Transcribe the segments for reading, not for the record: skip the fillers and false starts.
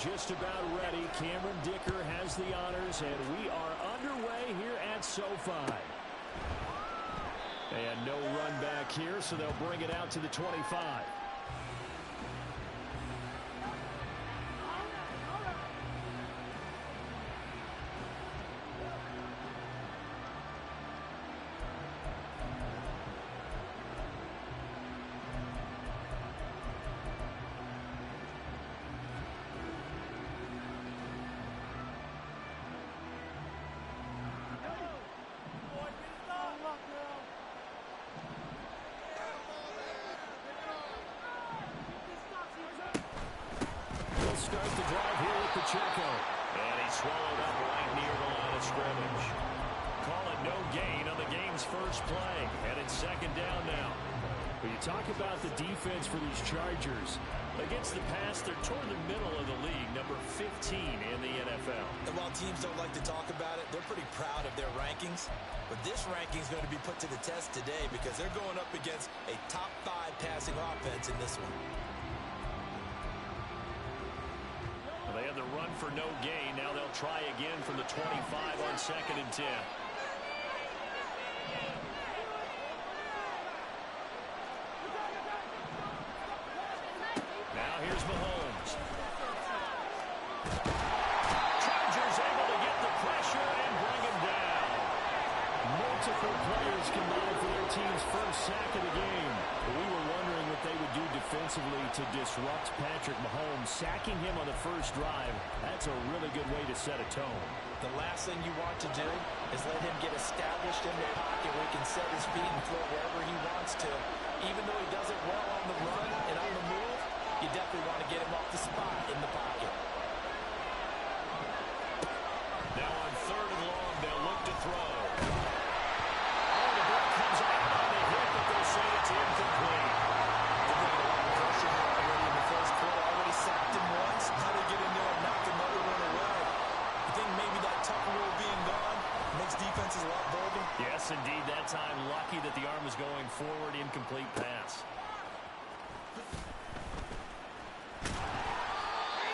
just about ready. Cameron Dicker has the honors, and we are underway here at SoFi. And no run back here, so they'll bring it out to the 25. Start the drive here with Pacheco. And he swallowed up right near the line of scrimmage. Call it no gain on the game's first play. And it's second down now. When you talk about the defense for these Chargers, against the pass, they're toward the middle of the league, number 15 in the NFL. And while teams don't like to talk about it, they're pretty proud of their rankings. But this ranking is going to be put to the test today because they're going up against a top 5 passing offense in this one. They had the run for no gain. Now they'll try again from the 25 on 2nd and 10. Now here's Mahomes. Chargers able to get the pressure and bring him down. Multiple players combined for their team's first sack of the game. We were wondering what they would do defensively to disrupt Patrick Mahomes. Sacking him on the first drive, that's a really good way to set a tone. The last thing you want to do is let him get established in the pocket where he can set his feet and throw wherever he wants to. Even though he does it well on the run and on the move, you definitely want to get him off the spot in the pocket. Now on 3rd and long, they'll look to throw. Oh, the ball comes out on the hit, but they'll say it's incomplete. Already in the first quarter, already sacked him once. How they get in there and knock another one away? I think maybe that tough rule being gone makes defenses a lot bolder. Yes, indeed. That time, lucky that the arm was going forward. Incomplete pass.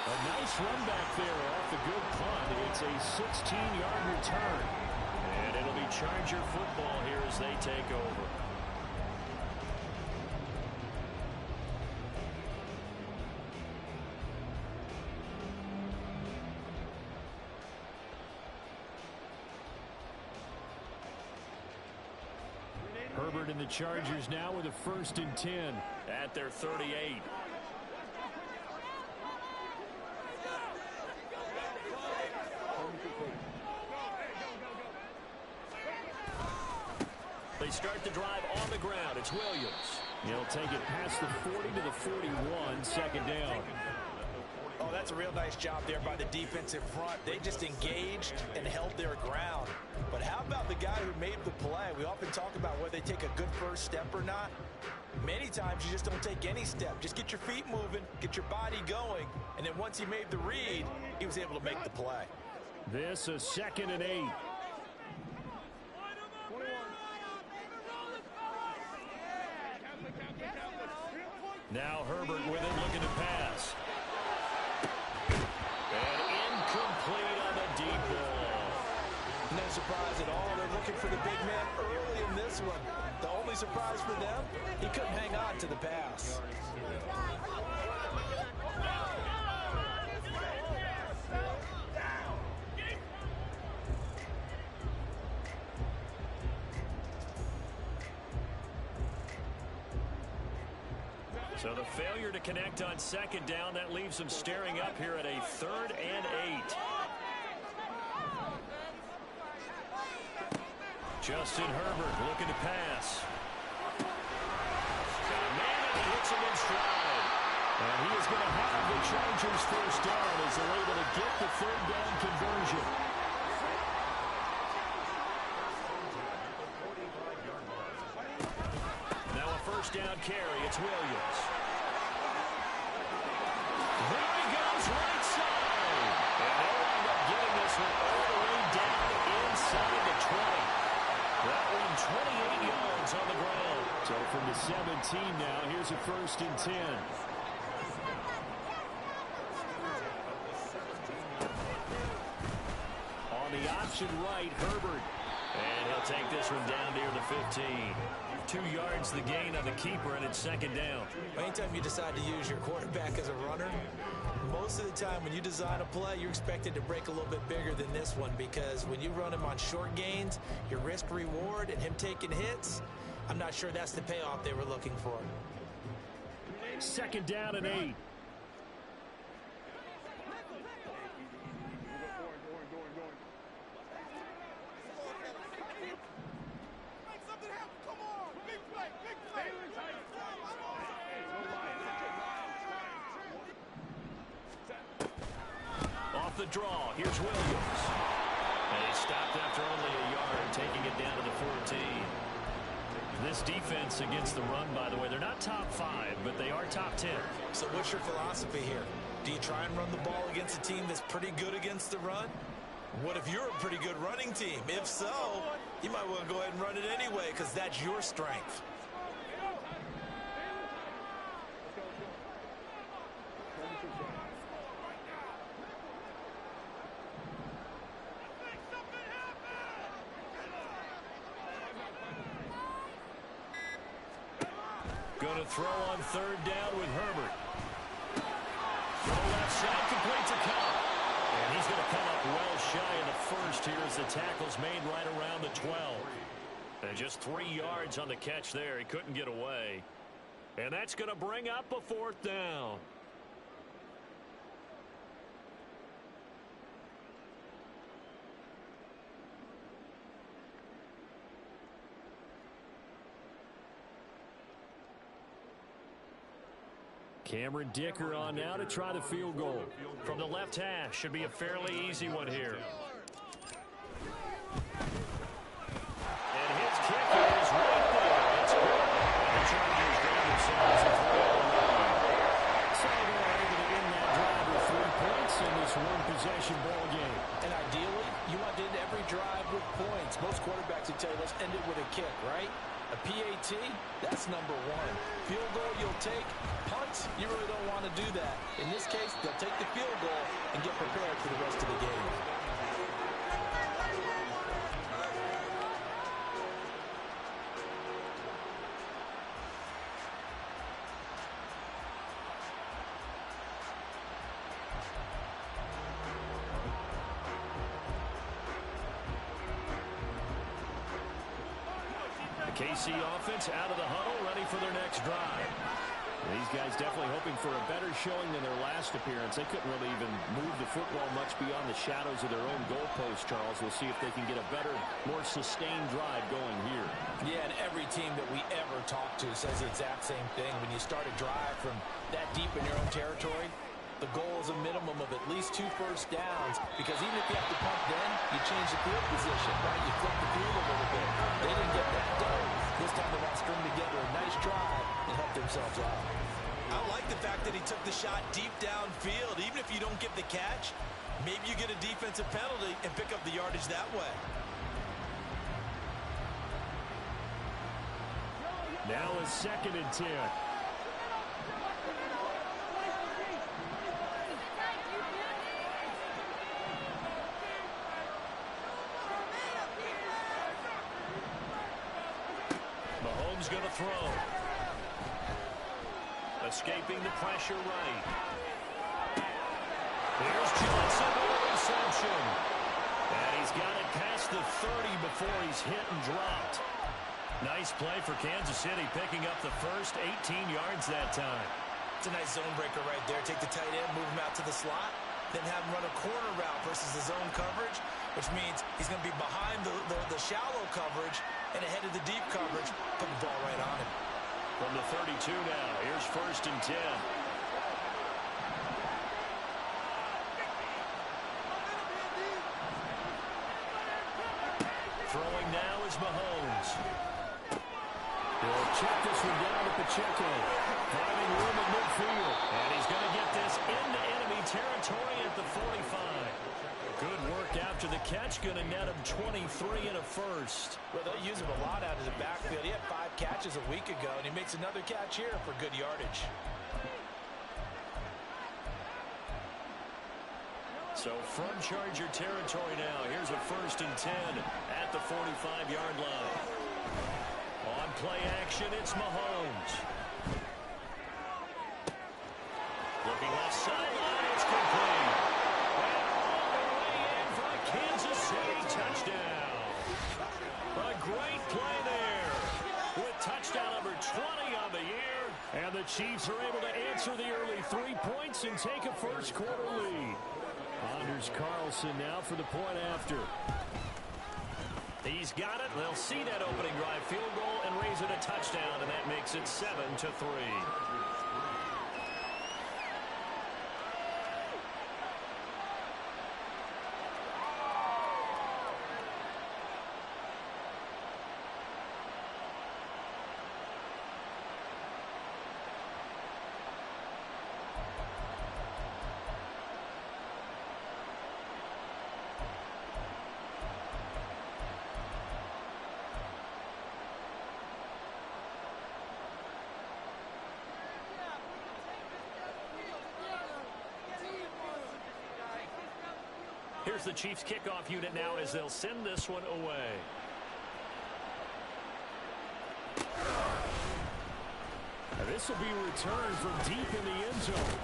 A nice run back there off the good punt. It's a 16-yard return. And it'll be Charger football here as they take over. Herbert and the Chargers now with a 1st and 10 at their 38. They start the drive on the ground. It's Williams. He'll take it past the 40 to the 41, 2nd down. Oh, that's a real nice job there by the defensive front. They just engaged and held their ground. But how about the guy who made the play? We often talk about whether they take a good first step or not. Many times you just don't take any step. Just get your feet moving, get your body going, and then once he made the read, he was able to make the play. This is 2nd and 8. Now Herbert with it, looking to pass. And incomplete on the deep ball. No surprise at all. They're looking for the big man early in this one. The only surprise for them, he couldn't hang on to the pass. So the failure to connect on 2nd down, that leaves them staring up here at a 3rd and 8. Justin Herbert looking to pass. Got a man and he hits him in stride. And he is going to have the Chargers 1st down as they're able to get the 3rd down conversion. Now a 1st down carry. It's Williams. There he goes, right side. And they'll wind up getting this one all the way down inside the 20. That one 28 yards on the ground. So from the 17 now, here's a 1st and 10. the option right, Herbert. And he'll take this one down near the 15. 2 yards the gain on the keeper, and it's second down. Anytime you decide to use your quarterback as a runner, most of the time when you design a play, you're expected to break a little bit bigger than this one, because when you run him on short gains, your risk-reward and him taking hits, I'm not sure that's the payoff they were looking for. Second down and 8. Off the draw, here's Williams. And he stopped after only a yard, taking it down to the 14. This defense against the run, by the way, they're not top 5, but they are top 10. So what's your philosophy here? Do you try and run the ball against a team that's pretty good against the run? What if you're a pretty good running team? If so, you might want to go ahead and run it anyway, because that's your strength. Going to throw on third down with Herbert. Throw left side, complete to Cobb. And he's going to come up well shy of the first here as the tackle's made right around the 12. And just 3 yards on the catch there. He couldn't get away. And that's going to bring up a 4th down. Cameron Dicker on now to try the field goal. From the left hash, should be a fairly easy one here. And his kick is right there. It's good. And the Chargers grab themselves a 3-0 lead. So they're able to end that drive with 3 points in this one-possession ball game. And ideally, you want to end every drive with points. Most quarterbacks would tell you, let's end it with a kick, right? A PAT, that's number 1. Field goal, you'll take. Punt, you really don't want to do that. In this case, they'll take the field goal and get prepared for the rest of the game. KC offense out of the huddle, ready for their next drive. These guys definitely hoping for a better showing than their last appearance. They couldn't really even move the football much beyond the shadows of their own goalpost, Charles. We'll see if they can get a better, more sustained drive going here. Yeah, and every team that we ever talk to says the exact same thing. When you start a drive from that deep in your own territory, the goal is a minimum of at least 2 first downs, because even if you have to punt then, you change the field position, right? You flip the field a little bit. They didn't get that done. This time they want to string together a nice drive and help themselves out. I like the fact that he took the shot deep downfield. Even if you don't get the catch, maybe you get a defensive penalty and pick up the yardage that way. Now a 2nd and 10. Mahomes going to throw. Escaping the pressure right. Here's Johnson with a reception. And he's got it past the 30 before he's hit and dropped. Nice play for Kansas City, picking up the first 18 yards that time. It's a nice zone breaker right there. Take the tight end, move him out to the slot, then have him run a corner route versus the zone coverage, which means he's going to be behind the shallow coverage and ahead of the deep coverage. Put the ball right on him. From the 32 now, here's 1st and 10. Throwing now is Mahomes. He'll check this one down to Pacheco. Finding room at midfield. And he's going to get this into enemy territory at the 45. Good work after the catch. Going to net him 23 and a first. Well, they'll use him a lot out of the backfield. He had 5 catches a week ago, and he makes another catch here for good yardage. So from Charger territory now, here's a 1st and 10 at the 45-yard line. On play action, it's Mahomes. Looking left sideline, it's complete. And all the way in for a Kansas City touchdown. A great play there with touchdown number 20 on the year. And the Chiefs are able to answer the early 3 points and take a first-quarter lead. Anders Carlson now for the point after. He's got it. They'll see that opening drive field goal and raise it a touchdown, and that makes it 7-3. Here's the Chiefs kickoff unit now as they'll send this one away. This will be returned from deep in the end zone.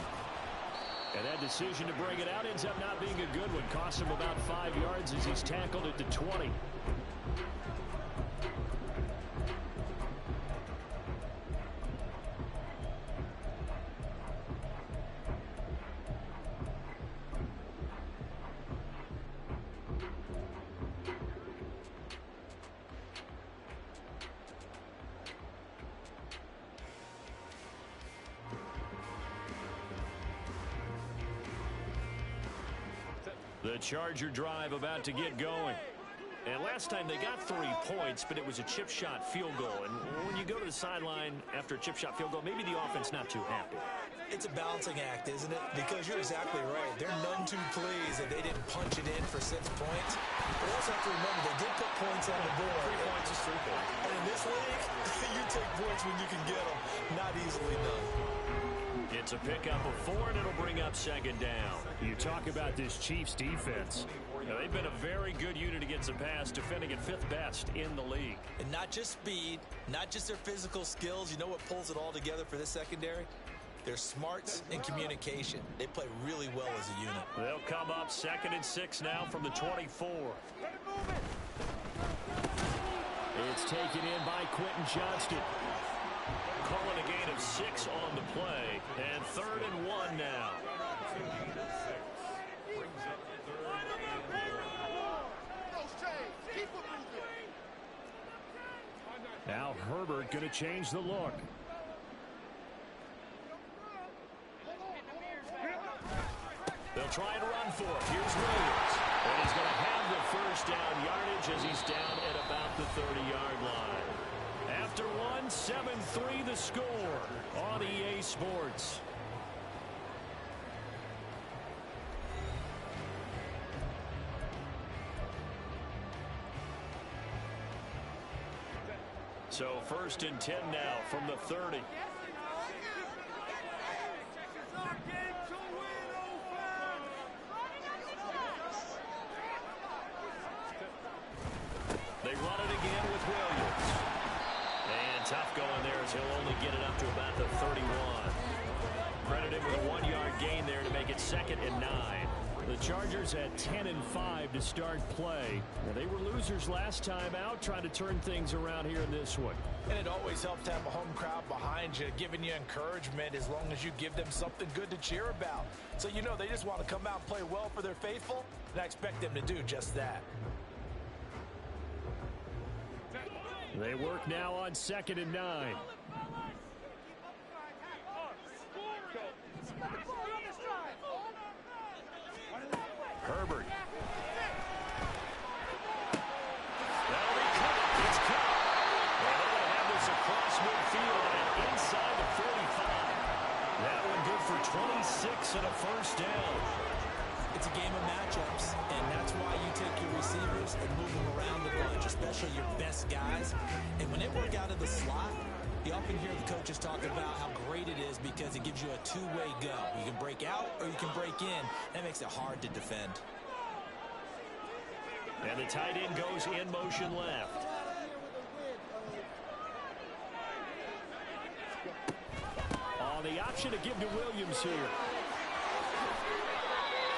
And that decision to bring it out ends up not being a good one. Cost him about 5 yards as he's tackled at the 20. The Charger drive about to get going. And last time they got 3 points, but it was a chip shot field goal. And when you go to the sideline after a chip shot field goal, maybe the offense not too happy. It's a balancing act, isn't it? Because you're exactly right. They're none too pleased that they didn't punch it in for 6 points. But also have to remember, they did put points on the board. 3 points is 3 points. And in this league, you take points when you can get them. Not easily done. It's a pickup of 4, and it'll bring up 2nd down. You talk about this Chiefs defense. Now, they've been a very good unit against the pass, defending at 5th best in the league. And not just speed, not just their physical skills. You know what pulls it all together for this secondary? Their smarts and communication. They play really well as a unit. They'll come up 2nd and 6 now from the 24. It's taken in by Quentin Johnston. Calling a gain of 6 on the play, and 3rd and 1 now. Now Herbert going to change the look. They'll try and run for it. Here's Williams. And he's going to have the 1st down yardage as he's down at about the 30-yard line. After 1, 7-3 the score on EA Sports. So 1st and 10 now from the 30. They run it again with Williams. And tough going there as he'll only get it up to about the 31. Credited with a 1-yard gain there to make it 2nd and 9. The Chargers at 10-5 to start play. Well, they were losers last time out, trying to turn things around here in this one. And it always helps to have a home crowd behind you, giving you encouragement as long as you give them something good to cheer about. So you know they just want to come out and play well for their faithful, and I expect them to do just that. They work now on 2nd and 9. Herbert. That'll be covered. It's caught. Well, they're going to have this across midfield and inside the 45. That one good for 26 and a 1st down. It's a game of matchups, and that's why you take your receivers and move them around the bunch, especially your best guys. And when they work out of the slot, the often hear the coaches talk about how great it is because it gives you a two-way go. You can break out or you can break in. That makes it hard to defend. And the tight end goes in motion left. On the option to give to Williams here.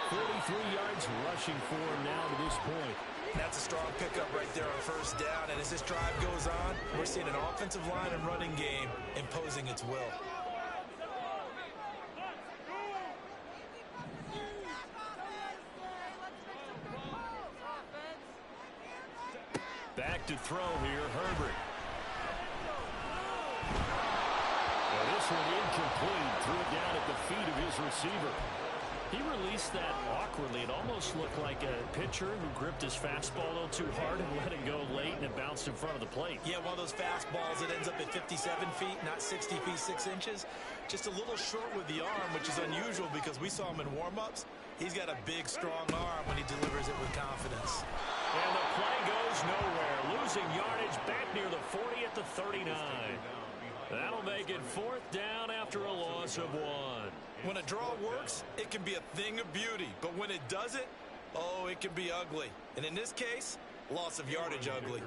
43 yards rushing for him now to this point. That's a strong pickup right there on first down. And as this drive goes on, we're seeing an offensive line and running game imposing its will. Back to throw here, Herbert. Well, this one incomplete. Threw it down at the feet of his receiver. He released that awkwardly. It almost looked like a pitcher who gripped his fastball a little too hard and let it go late, and it bounced in front of the plate. Yeah, one of those fastballs that ends up at 57 feet, not 60 feet, 6 inches. Just a little short with the arm, which is unusual because we saw him in warm-ups. He's got a big, strong arm when he delivers it with confidence. And the play goes nowhere. Losing yardage back near the 40 at the 39. That'll make it 4th down after a loss of 1. When a draw works, it can be a thing of beauty. But when it doesn't, oh, it can be ugly. And in this case, loss of yardage ugly.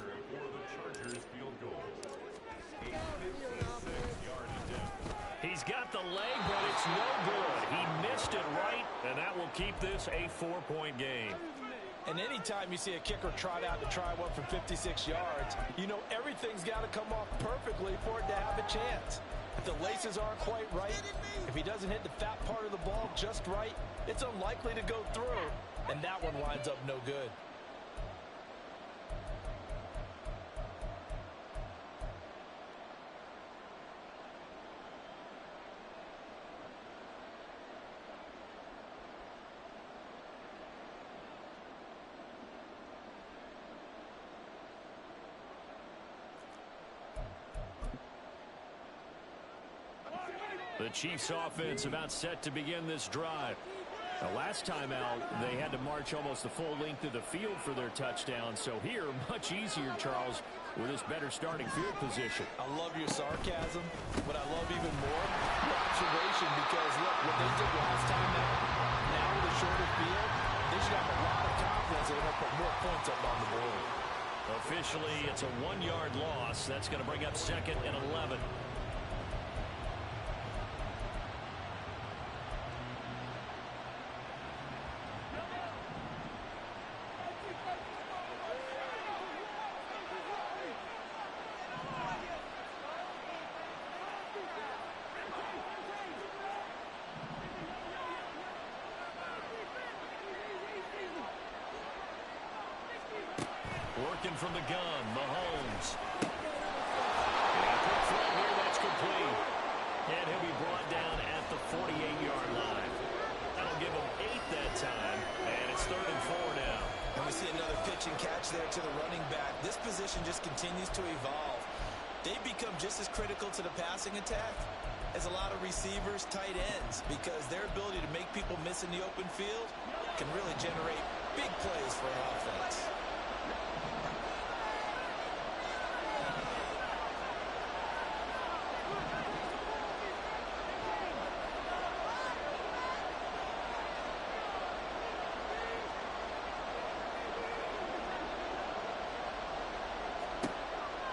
He's got the leg, but it's no good. He missed it right, and that will keep this a 4-point game. And anytime you see a kicker trot out to try one from 56 yards, you know everything's got to come off perfectly for it to have a chance. If the laces aren't quite right, if he doesn't hit the fat part of the ball just right, it's unlikely to go through, and that one winds up no good. The Chiefs offense about set to begin this drive. The last time out, they had to march almost the full length of the field for their touchdown. So here, much easier, Charles, with this better starting field position. I love your sarcasm, but I love even more your observation because, look, what they did last time out, now with a shorter field, they should have a lot of confidence they're going to put more points up on the board. Officially, it's a 1-yard loss. That's going to bring up 2nd and 11. Working from the gun, Mahomes. And a quick throw here, that's complete. And he'll be brought down at the 48-yard line. That'll give him 8 that time, and it's 3rd and 4 now. And we see another pitch and catch there to the running back. This position just continues to evolve. They become just as critical to the passing attack as a lot of receivers, tight ends, because their ability to make people miss in the open field can really generate big plays for an offense.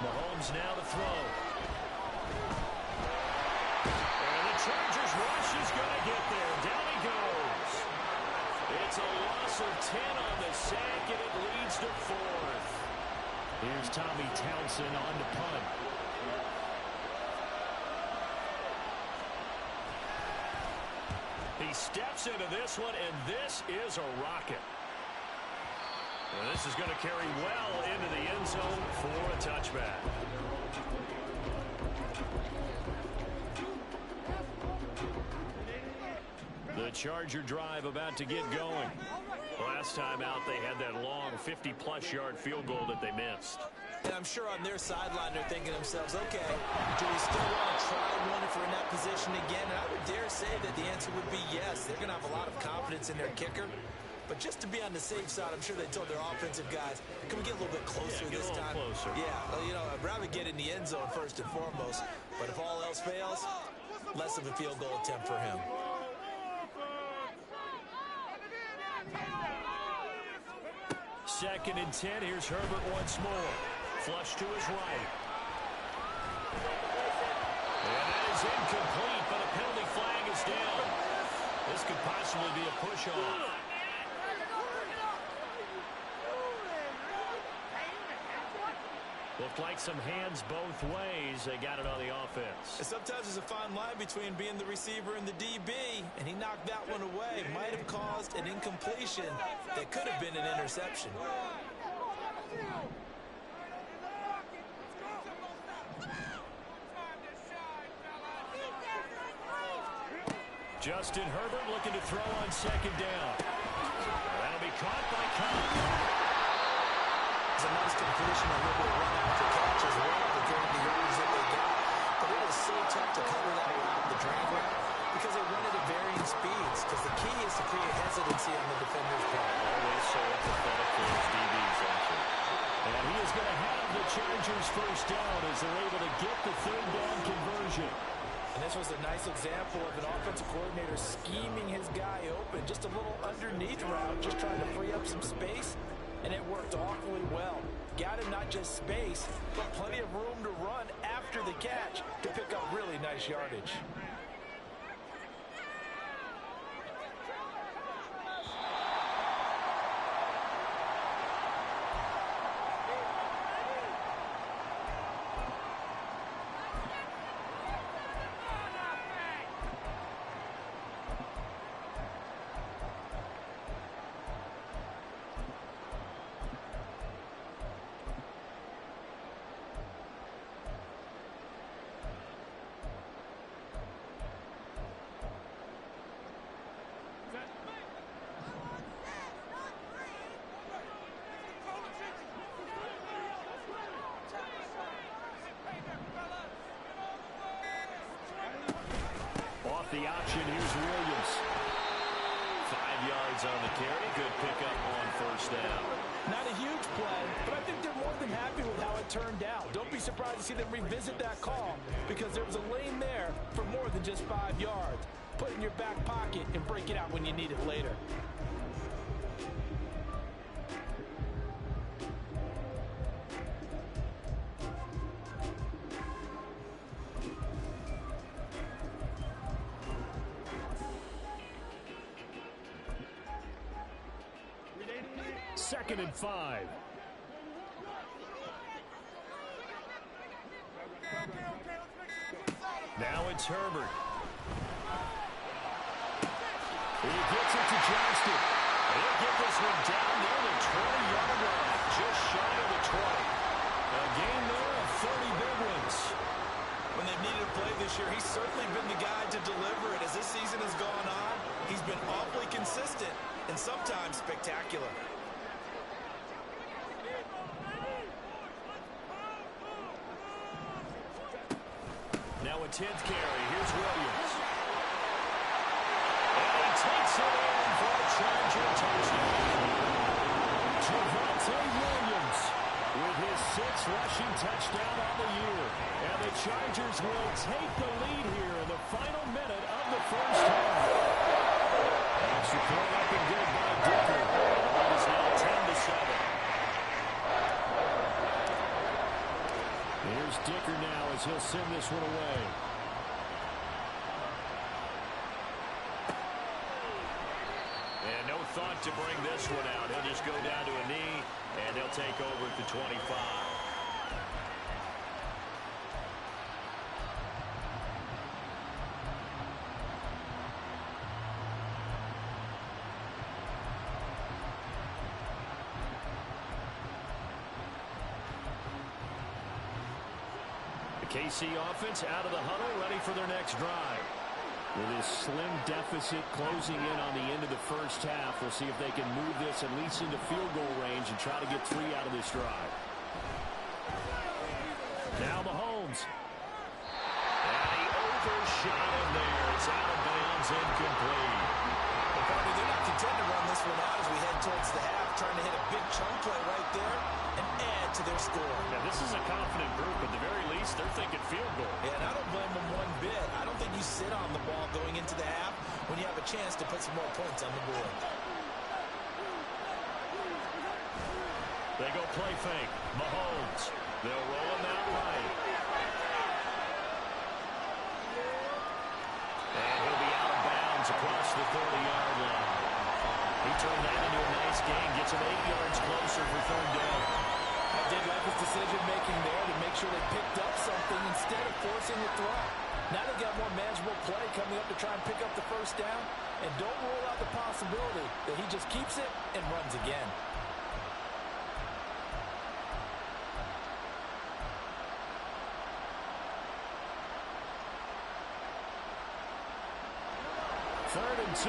Mahomes now to throw. And the Chargers rush is going to get there. Down he goes. It's a loss of 10 on the sack, and it leads to 4th. Here's Tommy Townsend on to punt. He steps into this one, and this is a rocket. And this is going to carry well into the end zone for a touchback. The Charger drive about to get going. Last time out, they had that long 50-plus yard field goal that they missed. And I'm sure on their sideline they're thinking to themselves, okay, do we still want to try one if we're in that position again? And I would dare say that the answer would be yes. They're going to have a lot of confidence in their kicker. But just to be on the safe side, I'm sure they told their offensive guys, can we get a little bit closer this time? Closer. Yeah, well, you know, I'd rather get in the end zone first and foremost. But if all else fails, less of a field goal attempt for him. Second and 10. Here's Herbert once more. Flush to his right. And that is incomplete, but a penalty flag is down. This could possibly be a push-off. Looked like some hands both ways. They got it on the offense. And sometimes there's a fine line between being the receiver and the DB, and he knocked that one away. Might have caused an incompletion that could have been an interception. Justin Herbert looking to throw on second down. That'll be caught by Cobb. It's a nice completion, a little bit of run after catch as well to gain the yards that they got. But it is so tough to cover that route, the drain route, because they run it at varying speeds. Because the key is to create hesitancy on the defender's part. Always so empathetic for his DBs, actually. And he is going to have the Chargers first down as they're able to get the third down conversion. And this was a nice example of an offensive coordinator scheming his guy open. Just a little underneath route, just trying to free up some space. And it worked awfully well. Got him not just space, but plenty of room to run after the catch to pick up really nice yardage. The option, here's Williams. 5 yards on the carry. Good pickup on first down. Not a huge play, but I think they're more than happy with how it turned out. Don't be surprised to see them revisit that call because there was a lane there for more than just 5 yards. Put it in your back pocket and break it out when you need it later. Second and 5. Now it's Herbert. He gets it to Johnston. He'll get this one down near the 20-yard line, just shy of the 20. A game there of 30 big ones. When they've needed a play this year, he's certainly been the guy to deliver it. As this season has gone on, he's been awfully consistent and sometimes spectacular. Now a 10th carry. Here's Williams. And he takes it in for a Charger touchdown. Javonte Williams with his 6th rushing touchdown on the year. And the Chargers will take the lead here in the final minute of the first half. Extra point up and good by Dicker. It is now 10-7. Here's Dicker now as he'll send this one away. And no thought to bring this one out. He'll just go down to a knee, and they'll take over at the 25. KC offense out of the huddle, ready for their next drive. With this slim deficit closing in on the end of the first half, we'll see if they can move this at least into field goal range and try to get 3 out of this drive. Now Mahomes. And he overshot him there. It's out of bounds, incomplete. They're not intend to run this one out as we head towards the half, trying to hit a big chunk play right there and add to their score. Yeah, this is a confident group. At the very least, they're thinking field goal. Yeah, and I don't blame them one bit. I don't think you sit on the ball going into the half when you have a chance to put some more points on the board. They go play fake. Mahomes. They'll roll him out right. And he'll be out of bounds across the 30-yard line. He turned that into a nice gain. Gets him 8 yards closer for third down. I did like his decision-making there to make sure they picked up something instead of forcing a throw. Now they've got more manageable play coming up to try and pick up the first down. And don't rule out the possibility that he just keeps it and runs again. Third and 2.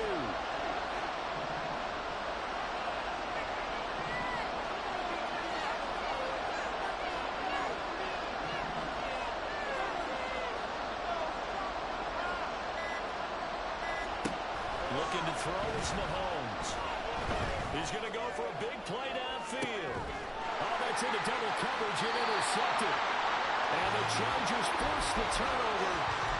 Looking to throw is Mahomes. He's going to go for a big play downfield. Oh, that's into double coverage and intercepted. And the Chargers force the turnover.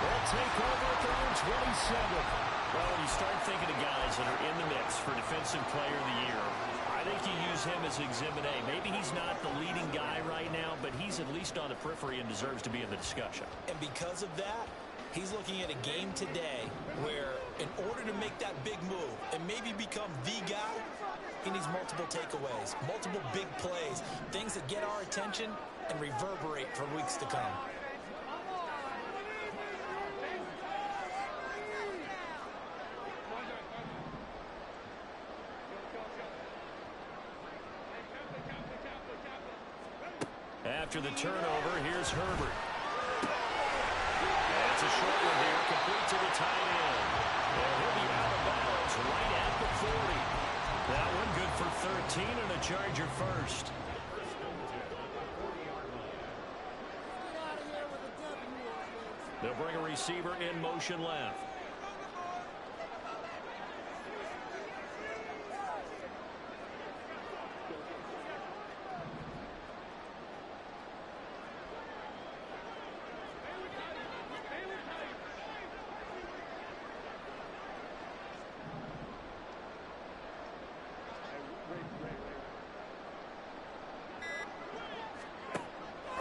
They'll take over at their own 27. Well, when you start thinking of guys that are in the mix for Defensive Player of the Year, I think you use him as Exhibit A. Maybe he's not the leading guy right now, but he's at least on the periphery and deserves to be in the discussion. And because of that, he's looking at a game today where in order to make that big move and maybe become the guy, he needs multiple takeaways, multiple big plays, things that get our attention and reverberate for weeks to come. After the turnover, here's Herbert. That's a short one here, complete to the tight end. And he'll be out of bounds right at the 40. That one good for 13 and a Charger first. They'll bring a receiver in motion left.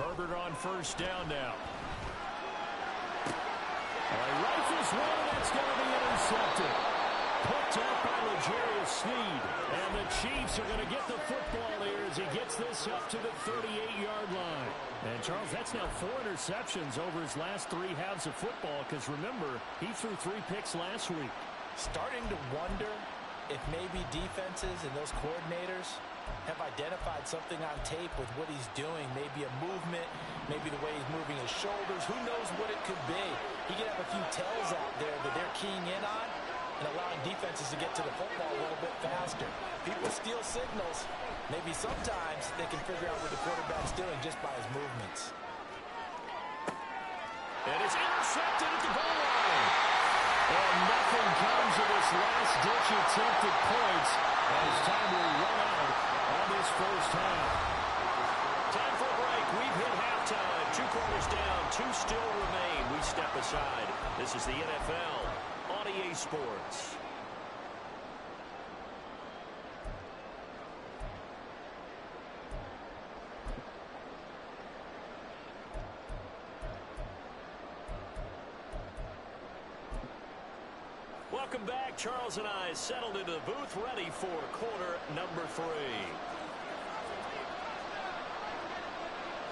Herbert on first down now. Rifles one, and that's going to be intercepted. Picked up by L'Jarius Sneed. And the Chiefs are going to get the football here as he gets this up to the 38-yard line. And, Charles, that's now 4 interceptions over his last 3 halves of football because, remember, he threw 3 picks last week. Starting to wonder if maybe defenses and those coordinators have identified something on tape with what he's doing. Maybe a movement, maybe the way he's moving his shoulders. Who knows what it could be? He could have a few tells out there that they're keying in on and allowing defenses to get to the football a little bit faster. People steal signals. Maybe sometimes they can figure out what the quarterback's doing just by his movements. And it's intercepted at the goal line. And nothing comes of this last-ditch attempted points as time will run out on this first half. Time for a break. We've hit halftime. 2 quarters down. 2 still remain. We step aside. This is the NFL on EA Sports. Welcome back. Charles and I settled into the booth, ready for quarter number 3.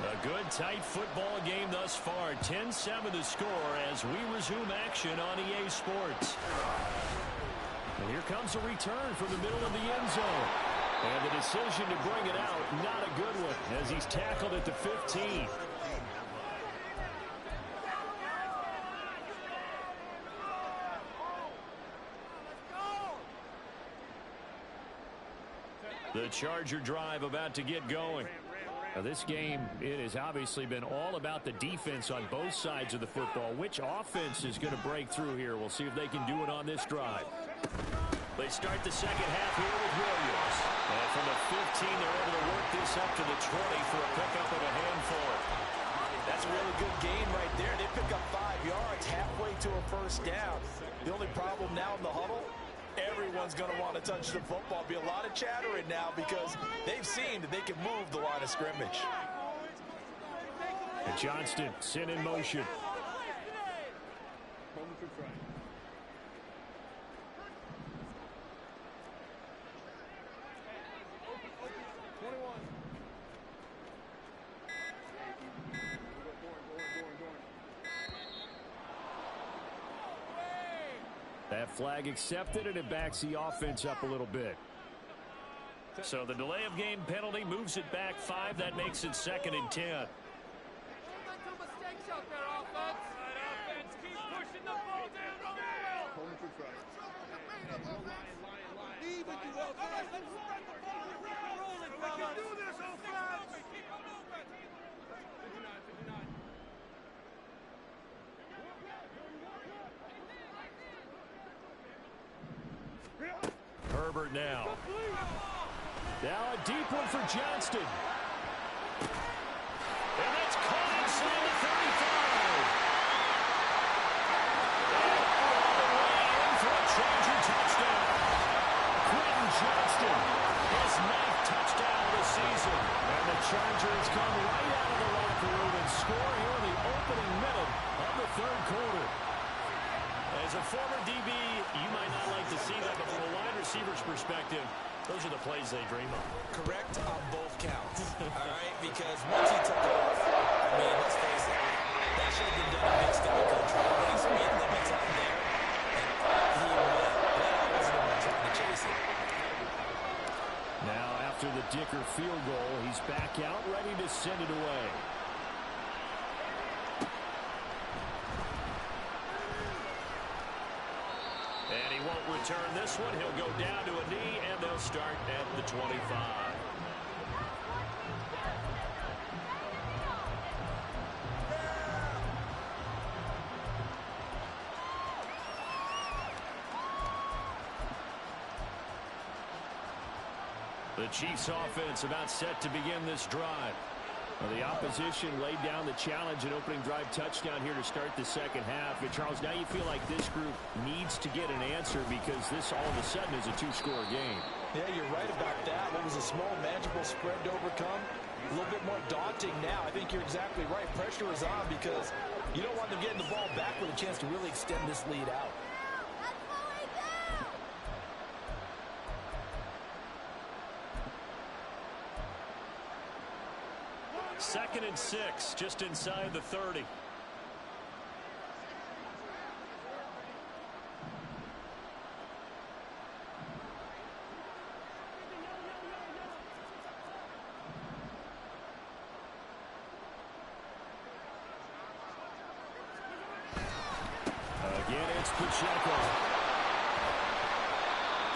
A good, tight football game thus far. 10-7 to score as we resume action on EA Sports. And here comes a return from the middle of the end zone. And the decision to bring it out, not a good one, as he's tackled at the 15. The Charger drive about to get going. Now this game, it has obviously been all about the defense on both sides of the football. Which offense is going to break through here? We'll see if they can do it on this drive. They start the second half here with Williams. And from the 15, they're able to work this up to the 20 for a pickup of a handful. That's a really good gain right there. They pick up 5 yards halfway to a first down. The only problem now in the huddle, everyone's going to want to touch the football. Be a lot of chattering now because they've seen that they can move the line of scrimmage. And Johnston sent in motion. That flag accepted, and it backs the offense up a little bit. So the delay of game penalty moves it back 5. That makes it 2nd and 10. Herbert now. Now a deep one for Johnston. And that's caught inside the 35. And all the way in for a Charger touchdown. Quentin Johnston, his 9th touchdown of the season. And the Chargers come right out of the locker room and score here in the opening minute of the 3rd quarter. As a former DB, you might not like to see that, but from a wide receiver's perspective, those are the plays they dream of. Correct on both counts, all right? Because once he took off, I mean, let's face it, that should have been done in big-sky country. How many speed limits out there? And he went. That wasn't even trying to chase it. Now, after the Dicker field goal, he's back out, ready to send it away. And he won't return this one. He'll go down to a knee, and they'll start at the 25. The Chiefs offense about set to begin this drive. Well, the opposition laid down the challenge and opening drive touchdown here to start the second half. And Charles, now you feel like this group needs to get an answer because this all of a sudden is a 2-score game. Yeah, you're right about that. What was a small, manageable spread to overcome? A little bit more daunting now. I think you're exactly right. Pressure is on because you don't want them getting the ball back with a chance to really extend this lead out. 2nd and 6, just inside the 30. Again, it's Pacheco.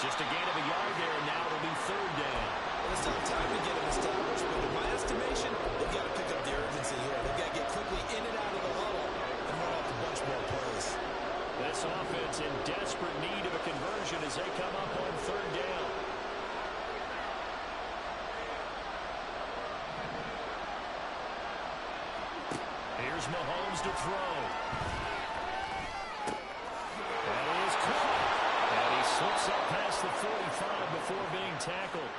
Just a gain of a yard there, and now it'll be 3rd down. Well, it's not time to get him established, but in my estimation, they've got to pick up the urgency here. They've got to get quickly in and out of the huddle and run off a bunch more plays. This offense in desperate need of a conversion as they come up on 3rd down. Here's Mahomes to throw. And he is caught. And he slips up past the 45 before being tackled.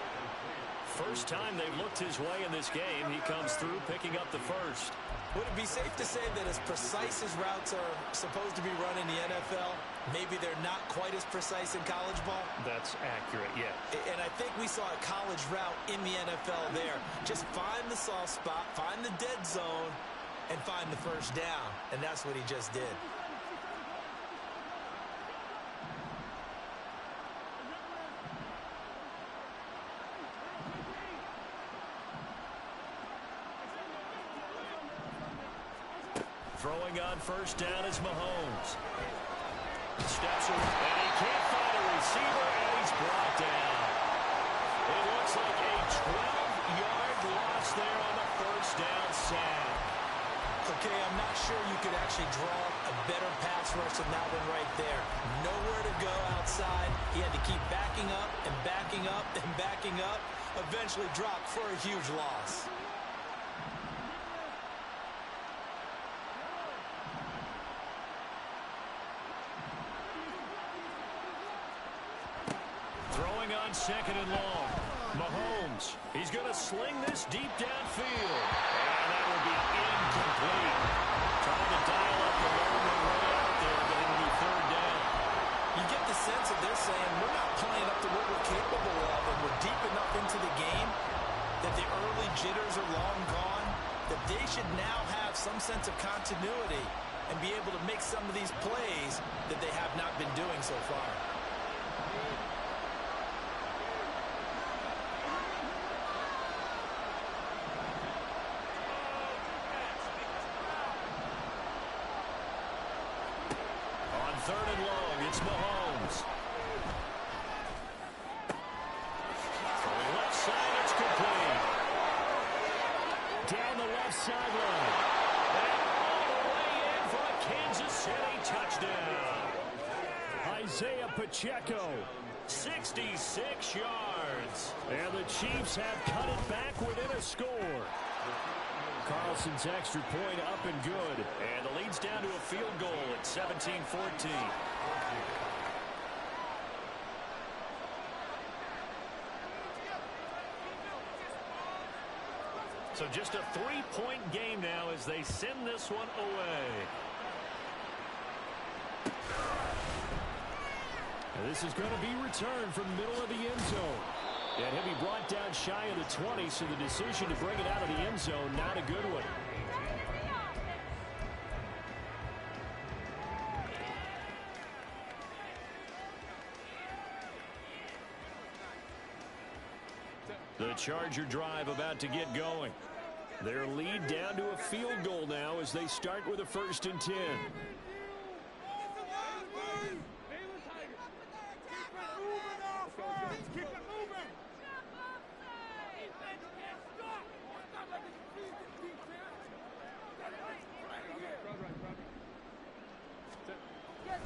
First time they've looked his way in this game. He comes through picking up the first. Would it be safe to say that as precise as routes are supposed to be run in the NFL, maybe they're not quite as precise in college ball? That's accurate, yeah. And I think we saw a college route in the NFL there. Just find the soft spot, find the dead zone, and find the first down. And that's what he just did. Throwing on first down is Mahomes. Steps away, and he can't find a receiver, and he's brought down. It looks like a 12-yard loss there on the first down sack. Okay, I'm not sure you could actually draw a better pass rush than that one right there. Nowhere to go outside. He had to keep backing up and backing up and backing up. Eventually dropped for a huge loss. Throwing on second and long. Mahomes, he's going to sling this deep downfield. And that will be incomplete. Trying to dial up the long way out there, but it'll be third down. You get the sense that they're saying we're not playing up to what we're capable of, and we're deep enough into the game that the early jitters are long gone, that they should now have some sense of continuity and be able to make some of these plays that they have not been doing so far. Third and long, it's Mahomes. Throwing left side, it's complete. Down the left sideline. And all the way in for a Kansas City touchdown. Isaiah Pacheco, 66 yards. And the Chiefs have cut it back within a score. Carlson's extra point up and good. And the lead's down to a field goal at 17-14. So just a 3-point game now as they send this one away. And this is going to be returned from the middle of the end zone. And he'll be brought down shy of the 20, so the decision to bring it out of the end zone, not a good one. The Charger drive about to get going. Their lead down to a field goal now as they start with a 1st and 10.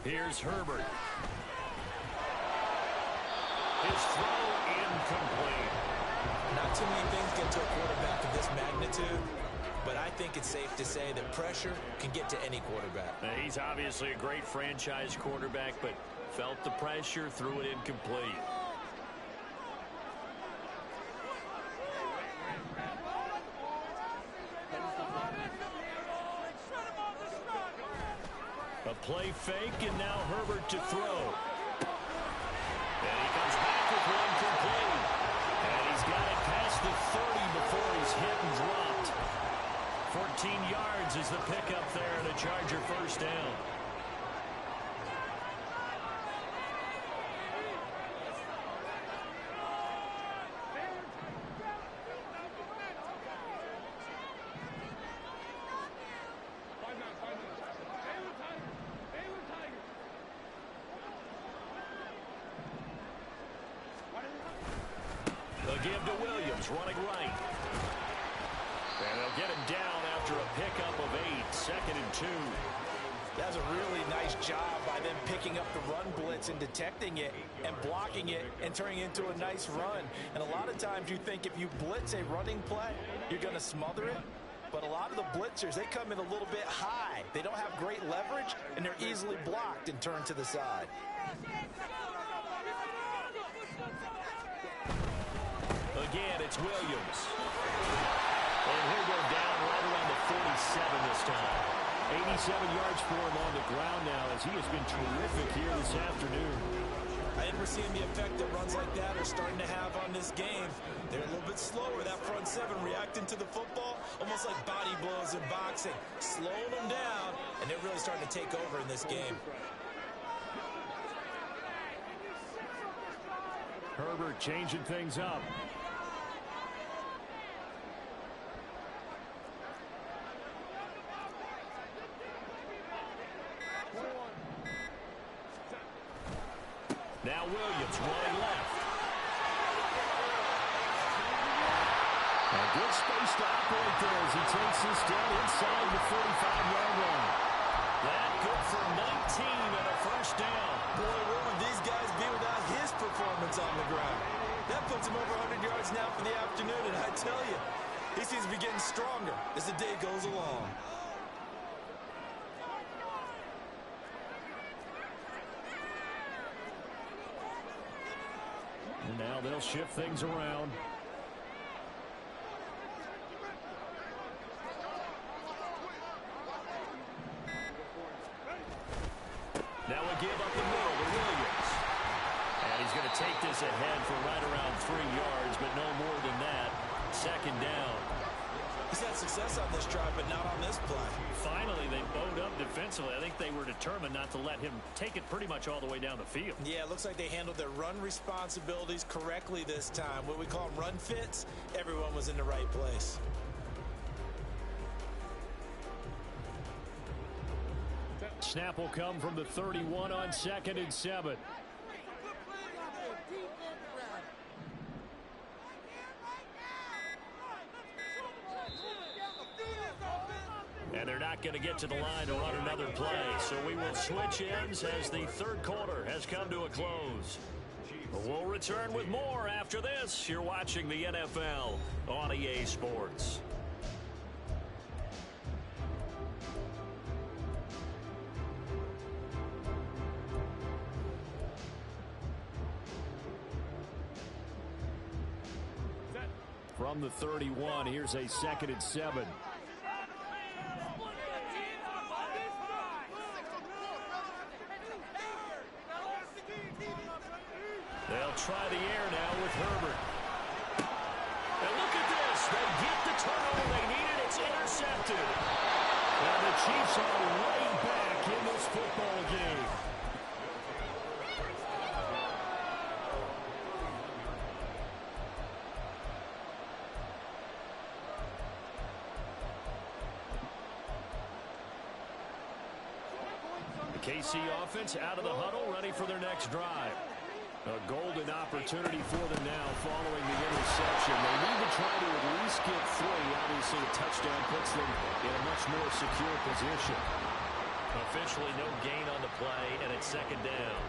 Here's Herbert. His throw incomplete. Not too many things get to a quarterback of this magnitude, but I think it's safe to say that pressure can get to any quarterback. He's obviously a great franchise quarterback, but felt the pressure, threw it incomplete. A play fake, and now Herbert to throw. And he comes back with one complete. And he's got it past the 30 before he's hit and dropped. 14 yards is the pickup there, and a Charger 1st down. Give to Williams, running right. And they'll get him down after a pickup of 8, 2nd and 2. That was a really nice job by them picking up the run blitz and detecting it and blocking it and turning it into a nice run. And a lot of times you think if you blitz a running play, you're going to smother it. But a lot of the blitzers, they come in a little bit high. They don't have great leverage, and they're easily blocked and turned to the side. Again, it's Williams. And he'll go down right around the 47 this time. 87 yards for him on the ground now as he has been terrific here this afternoon. I think we're seeing the effect that runs like that are starting to have on this game. They're a little bit slower, that front seven, reacting to the football, almost like body blows in boxing, slowing them down, and they're really starting to take over in this game. Herbert changing things up. Now Williams running left. A good space to operate there as he takes this down inside the 45-yard line. That good for first down. Boy, where would these guys be without his performance on the ground? That puts him over 100 yards now for the afternoon, and I tell you, he seems to be getting stronger as the day goes along. And now they'll shift things around. Now we give up the middle to Williams. And he's going to take this ahead for right around 3 yards, but no more than that. Second down. He's had success on this drive, but not on this play. Finally, they bowed up defensively. I think they were determined not to let him take it pretty much all the way down the field. Yeah, it looks like they handled their run responsibilities correctly this time. What we call them run fits, everyone was in the right place. Snap will come from the 31 on 2nd and 7. And they're not going to get to the line to run another play. So we will switch ends as the third quarter has come to a close. We'll return with more after this. You're watching the NFL on EA Sports. From the 31, here's a 2nd and 7. They'll try the air now with Herbert. And look at this. They get the turnover they needed. It's intercepted. And the Chiefs are right back in this football game. The KC offense out of the huddle, ready for their next drive. A golden opportunity for them now following the interception. They need to try to at least get 3. Obviously, a touchdown puts them in a much more secure position. Officially no gain on the play, and it's 2nd down.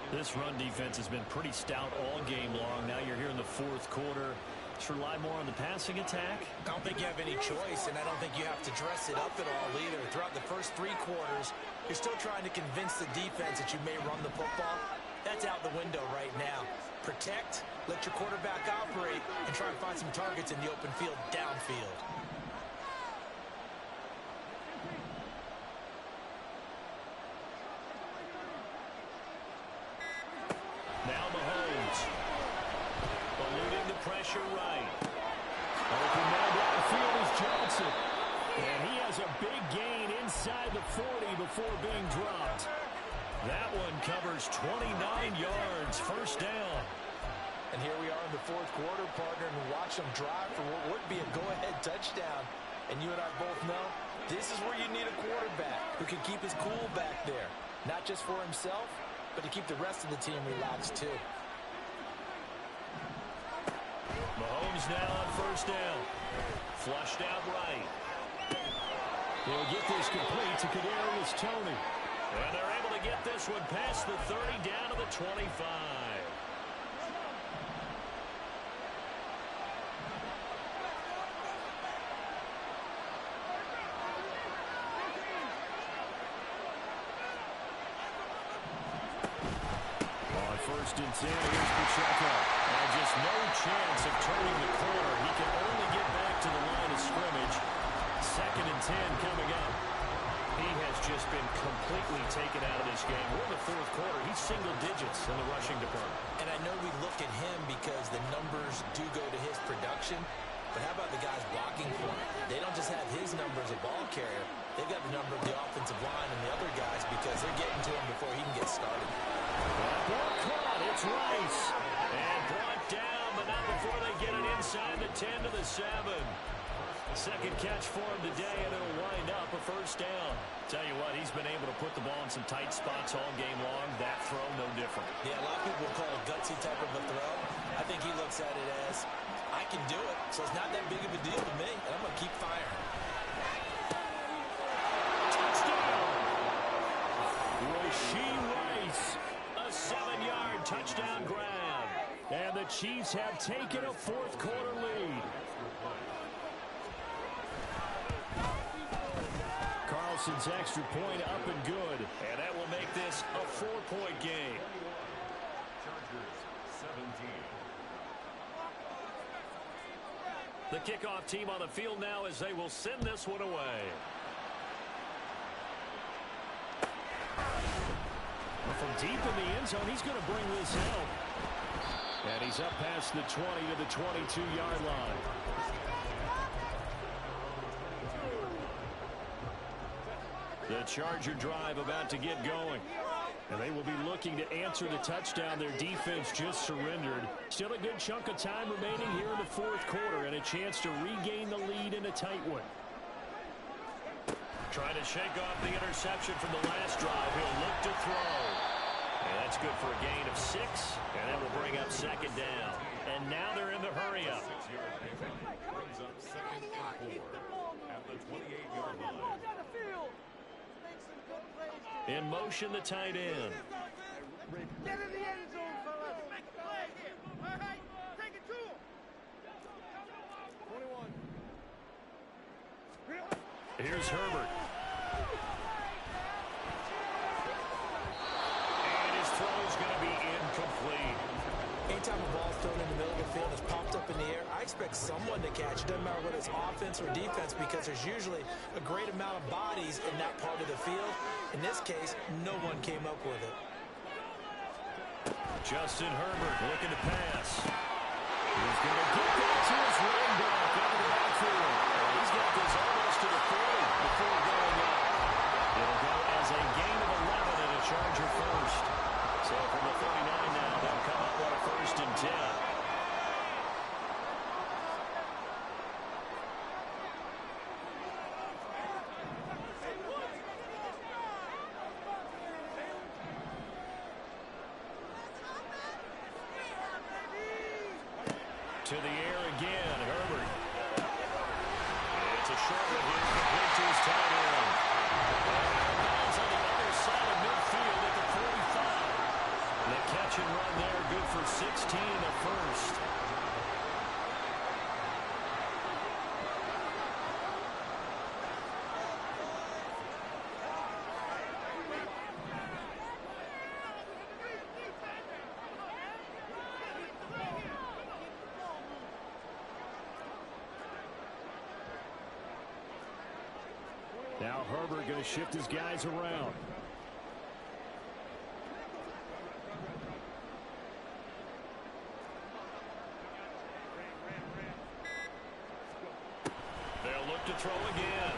This run defense has been pretty stout all game long. Now you're here in the 4th quarter. Just rely more on the passing attack. I don't think you have any choice, and I don't think you have to dress it up at all either. Throughout the first 3 quarters, you're still trying to convince the defense that you may run the football. That's out the window right now. Protect, let your quarterback operate, and try and find some targets in the open field downfield. Now Mahomes. Eluding the pressure right. Open man downfield is Johnson. And he has a big gain inside the 40 before being dropped. That one covers 29 yards. First down. And here we are in the 4th quarter, partner, and watch them drive for what would be a go-ahead touchdown. And you and I both know this is where you need a quarterback who can keep his cool back there. Not just for himself, but to keep the rest of the team relaxed too. Mahomes now on first down. Flushed out right. They'll get this complete to Kadarius Toney. And they're able to get this one past the 30 down to the 25. On 1st and 10, here's Pacheco. And just no chance of turning the corner. He can only get back to the line of scrimmage. 2nd and 10 coming up. He has just been completely taken out of this game. We're in the 4th quarter. He's single digits in the rushing department. And I know we look at him because the numbers do go to his production. But how about the guys blocking for him? They don't just have his number as a ball carrier. They've got the number of the offensive line and the other guys because they're getting to him before he can get started. Ball caught. It's Rice. And brought down, but not before they get it inside the 10 to the 7. Second catch for him today, and it'll wind up a first down. Tell you what, he's been able to put the ball in some tight spots all game long. That throw, no different. Yeah, a lot of people call it a gutsy type of a throw. I think he looks at it as, I can do it, so it's not that big of a deal to me, and I'm going to keep firing. Touchdown! Rasheed Rice, a 7-yard touchdown grab. And the Chiefs have taken a fourth-quarter lead. Carlson's extra point up and good. And that will make this a 4-point game. Chargers 17. The kickoff team on the field now as they will send this one away. From deep in the end zone, he's going to bring this home. And he's up past the 20 to the 22-yard line. The Charger drive about to get going. And they will be looking to answer the touchdown their defense just surrendered. Still a good chunk of time remaining here in the fourth quarter and a chance to regain the lead in a tight one. Trying to shake off the interception from the last drive. He'll look to throw. And that's good for a gain of 6. And that will bring up second down. And now they're in the hurry-up. 6-yard pickup brings up second and 4 at the 28-yard line. In motion, the tight end. Get in the end zone, fellas. Make a play here. All right, take it to him. 21. Here's Herbert. And his throw is going to be incomplete. Anytime a ball's thrown in the middle of the field, it's popped up in the air, I expect someone to catch it. Doesn't matter whether it's offense or defense, because there's usually a great amount of bodies in that part of the field. In this case, no one came up with it. Justin Herbert looking to pass. He's going to get that to his running back out of the backfield. He's got this almost to the 40 before going up. It'll go as a gain of 11 and a Charger first. So from the 39 now, they'll come up on a 1st and 10. To the air again, Herbert. It's a short one here, complete to his tight end. Ball's on the other side of midfield at the 45. The catch and run there, good for 16 in the first. Now Herbert going to shift his guys around. They'll look to throw again.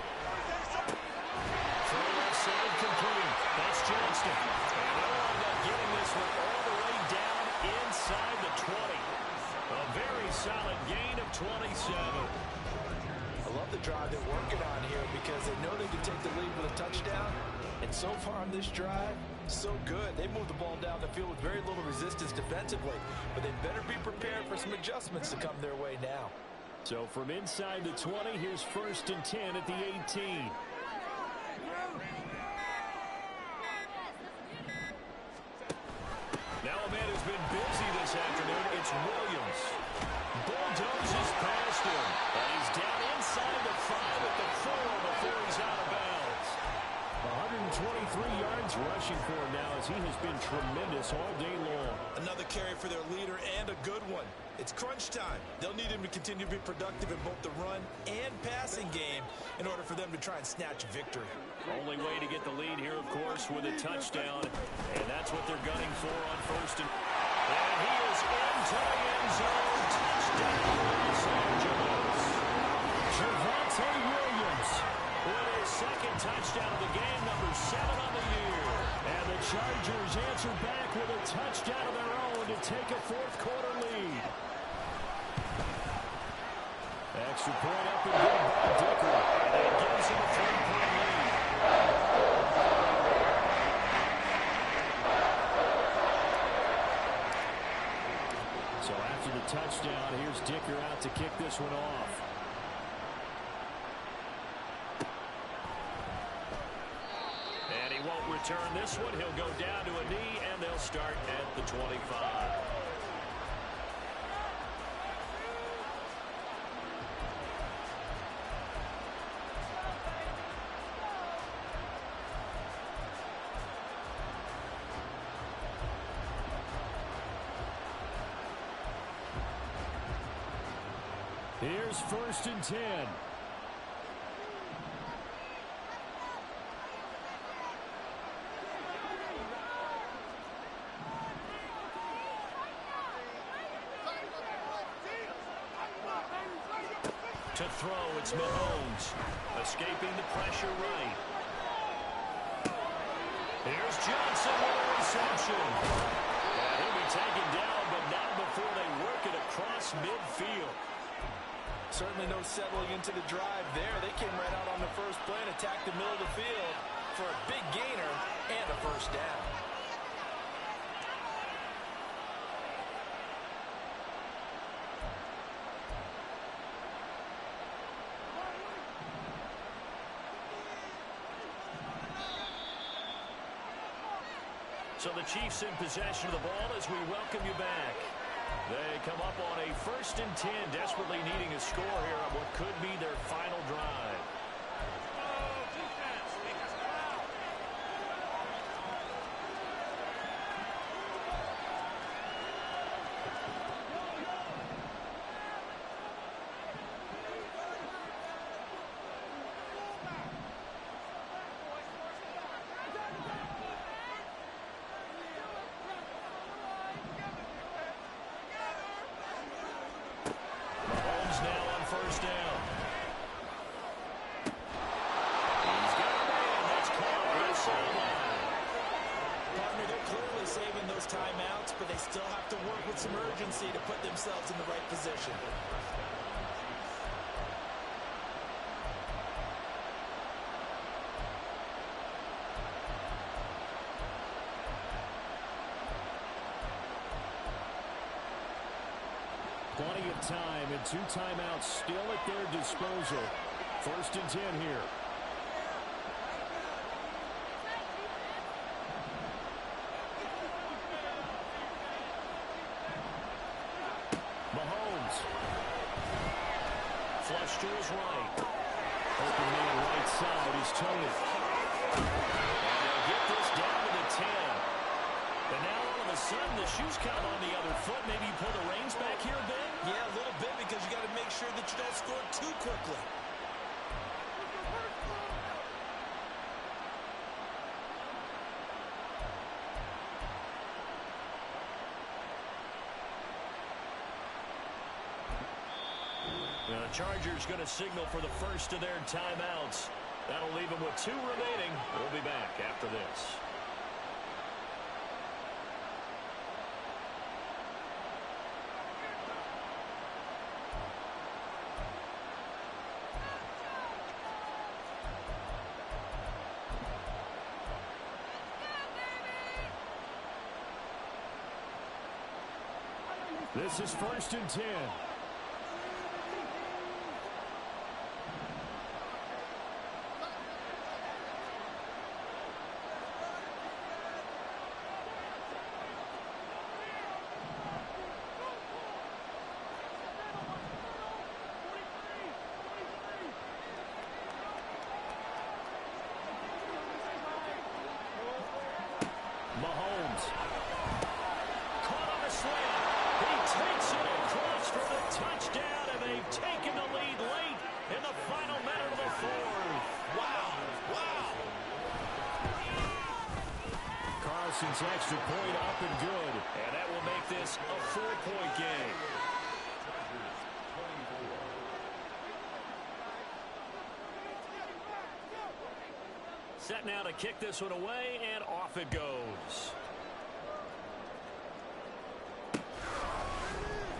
Throw left side complete. That's Johnston. And they'll end up getting this one all the way down inside the 20. A very solid gain of 27. I love the drive they're working on here because they know they can take the lead with a touchdown. And so far on this drive, so good. They moved the ball down the field with very little resistance defensively. But they better be prepared for some adjustments to come their way now. So from inside the 20, here's 1st and 10 at the 18. Now a man who's been busy this afternoon, it's Williams. Bulldozes past him. And he's down inside the 5 at the 4 before he's out of bounds. 123 yards rushing for him now as he has been tremendous all day long. Another carry for their leader and a good one. It's crunch time. They'll need him to continue to be productive in both the run and passing game in order for them to try and snatch victory. Only way to get the lead here, of course, with a touchdown. And that's what they're gunning for on 1st and... And he is into the end zone. Touchdown, Los Angeles. Javonte Williams with his 2nd touchdown of the game, number 7 on the year. And the Chargers answer back with a touchdown of their own to take a 4th-quarter lead. Extra point up and good by Dicker. And that gives him a 3-point lead. So after the touchdown, here's Dicker out to kick this one off. And he won't return this one. He'll go down to a knee, and they'll start at the 25. Here's 1st and 10. To throw, it's Mahomes. Escaping the pressure right. Here's Johnson with a reception. And he'll be taken down, but not before they work it across midfield. Certainly no settling into the drive there. They came right out on the first play and attacked the middle of the field for a big gainer and a first down. So the Chiefs in possession of the ball as we welcome you back. They come up on a 1st and 10, desperately needing a score here on what could be their final drive. First down. He's got a man that's caught on the sideline. Partner, they're clearly saving those timeouts, but they still have to work with some urgency to put themselves in the right position. Plenty of time and 2 timeouts still at their disposal. 1st and 10 here. Mahomes. Flush to his right. Open man right side is Tony. And they'll get this down to the 10. And now all of a sudden the shoe's kind of on the other foot. Maybe you pull the reins back here a bit? Yeah, a little bit, because you got to make sure that you don't score too quickly. The Chargers going to signal for the first of their timeouts. That'll leave them with 2 remaining. We'll be back after this. This is 1st and 10. Mahomes. Caught on a slant. He takes it across for the touchdown, and they've taken the lead late in the final minute of the 4th. Wow. Wow. Carlson's extra point up and good. And that will make this a 4-point game. Set now to kick this one away, and off it goes.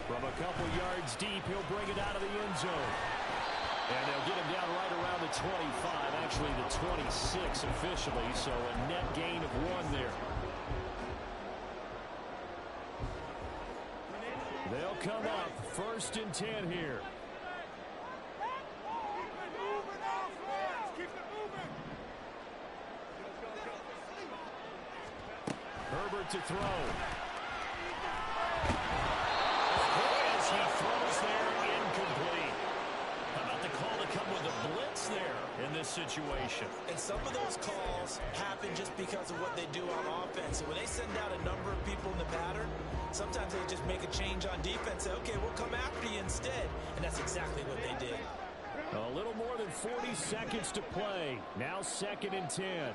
From a couple yards deep, he'll bring it out of the end zone. And they'll get him down right around the 25, actually the 26 officially, so a net gain of 1 there. They'll come up 1st and 10 here. Keep it moving. Herbert to throw. As he throws there, incomplete. How about the call to come with a blitz there in this situation? And some of those calls happen just because of what they do on offense. So when they send out a number of people in the pattern, sometimes they just make a change on defense. Say, okay, we'll come after you instead. And that's exactly what they did. A little more than 40 seconds to play. Now 2nd and 10.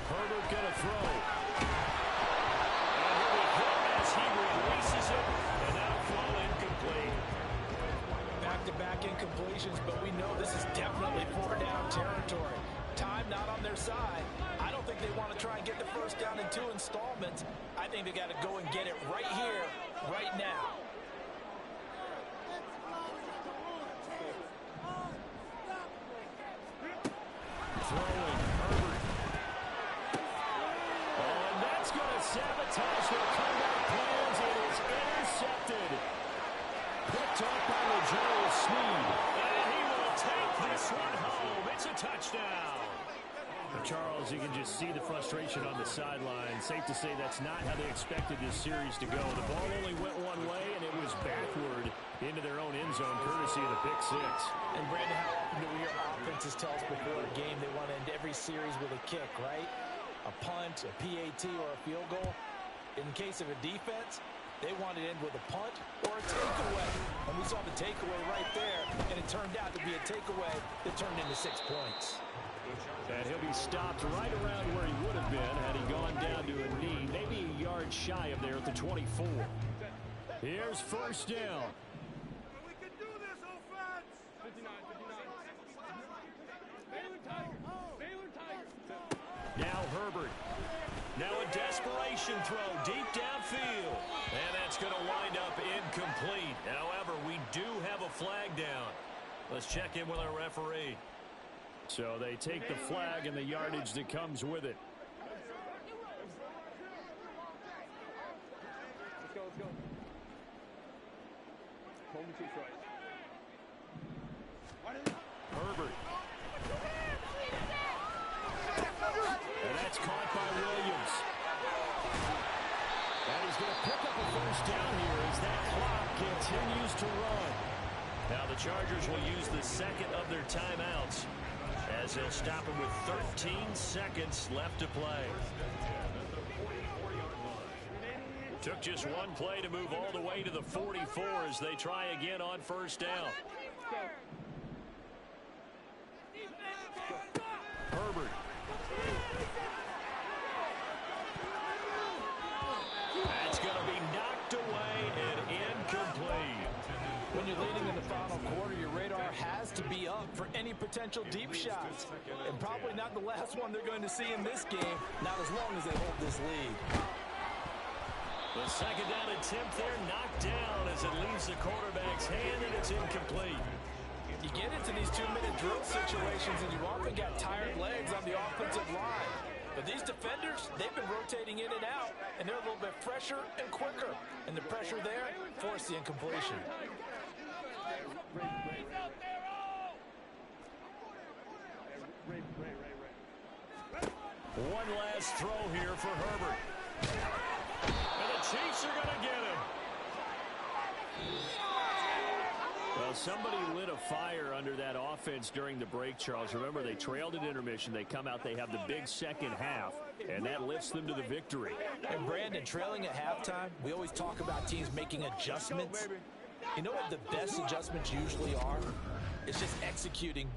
Herbert gonna throw. And he'll be hit as he releases it. And that'll fall incomplete. Back-to-back incompletions, but we know this is definitely 4-down territory. Time not on their side. I don't think they want to try and get the first down in 2 installments. I think they got to go and get it right here, right now. Throwing Herbert. Oh, and that's going to sabotage their comeback plans. It is intercepted. Picked up by LeGerald Sneed. And he will take this one home. It's a touchdown. Charles, you can just see the frustration on the sideline. Safe to say that's not how they expected this series to go. The ball only went one way, and it was backward into their own end zone, courtesy of the pick six. And Brandon, how often do we hear offenses tell us before a game they want to end every series with a kick, right? A punt, a PAT, or a field goal. In case of a defense, they want it in with a punt or a takeaway. And we saw the takeaway right there, and it turned out to be a takeaway that turned into 6 points. And he'll be stopped right around where he would have been had he gone down to a knee, maybe a yard shy of there at the 24. Here's first down. We can do this, offense! 59. Baylor Tigers. Now Herbert. Now a desperation throw deep downfield. And that's going to wind up incomplete. However, we do have a flag down. Let's check in with our referee. So they take the flag and the yardage that comes with it. Let's go. Hold me to right. Herbert. And that's caught by Williams. And he's going to pick up a first down here as that clock continues to run. Now the Chargers will use the second of their timeouts, as they'll stop him with 13 seconds left to play. Took just one play to move all the way to the 44 as they try again on first down. Herbert. That's going to be knocked away and incomplete. When you're leading in the final quarter, your radar has to be up for any potential deep shots. And probably not the last one they're going to see in this game, not as long as they hold this lead. The second down attempt there knocked down as it leaves the quarterback's hand, and it's incomplete. You get into these 2-minute drill situations, and you've often got tired legs on the offensive line. But these defenders, they've been rotating in and out, and they're a little bit fresher and quicker. And the pressure there forced the incompletion. One last throw here for Herbert. And the Chiefs are going to get him. Well, somebody lit a fire under that offense during the break, Charles. Remember, they trailed at intermission. They come out, they have the big second half, and that lifts them to the victory. And Brandon, trailing at halftime, we always talk about teams making adjustments. You know what the best adjustments usually are? It's just executing better.